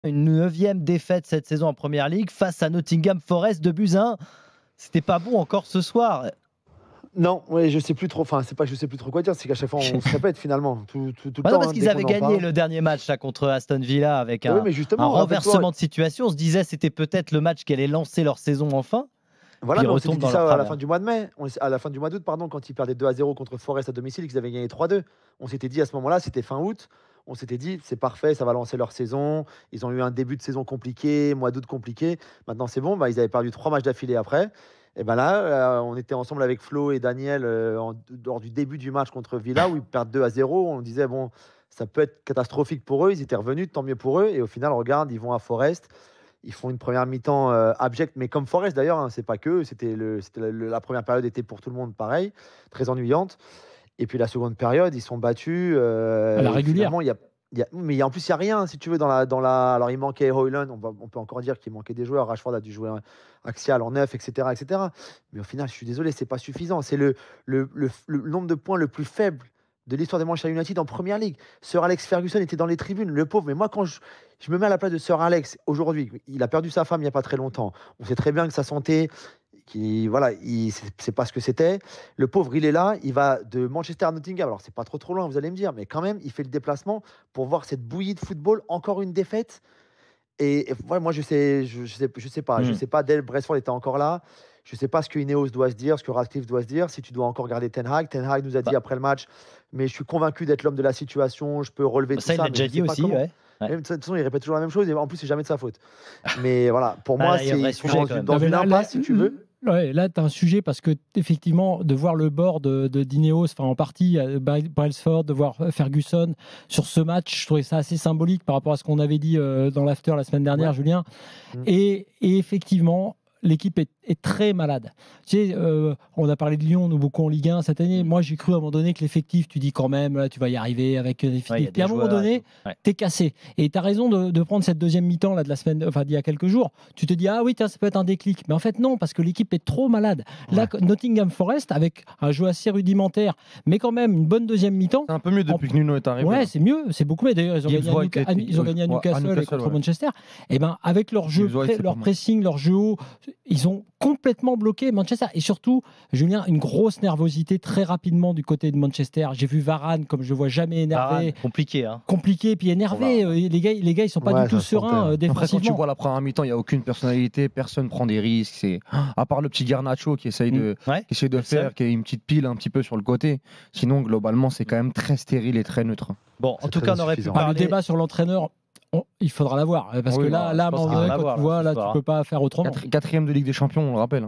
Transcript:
Une 9e défaite cette saison en Première Ligue face à Nottingham Forest, 2-1. C'était pas bon encore ce soir. Non, ouais, je sais plus trop. Enfin, c'est pas que je sais plus trop quoi dire, c'est qu'à chaque fois on se répète finalement tout le Non, temps. parce qu'ils avaient gagné le dernier match là, contre Aston Villa avec un renversement de situation. On se disait c'était peut-être le match qui allait lancer leur saison enfin. Voilà, mais on s'était dit ça à la fin du mois de mai, à la fin du mois d'août, pardon, quand ils perdaient 2-0 contre Forest à domicile, qu'ils avaient gagné 3-2. On s'était dit à ce moment-là, c'était fin août. On s'était dit, c'est parfait, ça va lancer leur saison. Ils ont eu un début de saison compliqué, mois d'août compliqué. Maintenant, c'est bon. Ils avaient perdu 3 matchs d'affilée après. Et ben là, on était ensemble avec Flo et Daniel lors du début du match contre Villa où ils perdent 2-0. On disait, bon, ça peut être catastrophique pour eux. Ils étaient revenus, tant mieux pour eux. Et au final, regarde, ils vont à Forest. Ils font une première mi-temps abjecte, mais comme Forest d'ailleurs, hein, c'est pas que. La première période était pour tout le monde pareil, très ennuyante. Et puis la seconde période, ils sont battus. À la régulière. Mais en plus, il n'y a rien, si tu veux, dans la. Alors, il manquait Højlund, on peut encore dire qu'il manquait des joueurs. Rashford a dû jouer axial en neuf, etc., etc. Mais au final, je suis désolé, c'est pas suffisant. C'est le nombre de points le plus faible de l'histoire des Manchester United en Première Ligue. Sir Alex Ferguson était dans les tribunes, le pauvre. Mais moi, quand je me mets à la place de Sir Alex aujourd'hui, il a perdu sa femme il n'y a pas très longtemps. On sait très bien que sa santé, c'est pas ce que c'était. Le pauvre, il est là, il va de Manchester à Nottingham. Alors, c'est pas trop loin, vous allez me dire, mais quand même, il fait le déplacement pour voir cette bouillie de football, encore une défaite. Et ouais, moi, je sais pas. Je sais pas, Del Bresford était encore là. Je sais pas ce que Ineos doit se dire, ce que Radcliffe doit se dire, si tu dois encore garder Ten Hag. Ten Hag nous a dit après le match, mais je suis convaincu d'être l'homme de la situation, je peux relever tout ça. Ça, il l'a déjà dit aussi, ouais. De toute façon, il répète toujours la même chose et en plus, c'est jamais de sa faute. Mais voilà, pour moi, c'est dans une impasse, si tu veux. Ouais, là, tu as un sujet parce que, effectivement, de voir le bord d'Ineos, en partie, Brailsford, de voir Ferguson sur ce match, je trouvais ça assez symbolique par rapport à ce qu'on avait dit dans l'after la semaine dernière, Julien. Et effectivement, l'équipe est très malade. Tu sais, on a parlé de Lyon, nous beaucoup en Ligue 1 cette année. Moi, j'ai cru à un moment donné que l'effectif, tu dis quand même, là, tu vas y arriver avec l'effectif. Puis à un moment donné, t'es cassé. Et tu as raison de prendre cette deuxième mi-temps là, de la semaine, d'il y a quelques jours. Tu te dis, ah oui, ça peut être un déclic. Mais en fait, non, parce que l'équipe est trop malade. Là, Nottingham Forest, avec un jeu assez rudimentaire, mais quand même une bonne deuxième mi-temps. C'est un peu mieux depuis que Nuno est arrivé. Ouais, c'est mieux, c'est beaucoup mieux. D'ailleurs, ils ont gagné à Newcastle et contre Manchester. Et ben, avec leur jeu, leur pressing, leur jeu haut, ils ont complètement bloqué Manchester. Et surtout, Julien, une grosse nervosité très rapidement du côté de Manchester. J'ai vu Varane comme je ne vois jamais énervé. Varane, compliqué, hein. Compliqué, puis énervé. Les gars, ils ne sont pas du tout sereins défensivement. Après, quand tu vois la première mi-temps, il n'y a aucune personnalité, personne ne prend des risques. À part le petit Garnacho qui essaye de faire, qui a une petite pile un petit peu sur le côté. Sinon, globalement, c'est quand même très stérile et très neutre. Bon, en tout cas, on aurait pu parler... Le débat sur l'entraîneur, il faudra l'avoir parce que là, tu vois, là, tu peux pas faire autrement. 4e de Ligue des Champions, on le rappelle.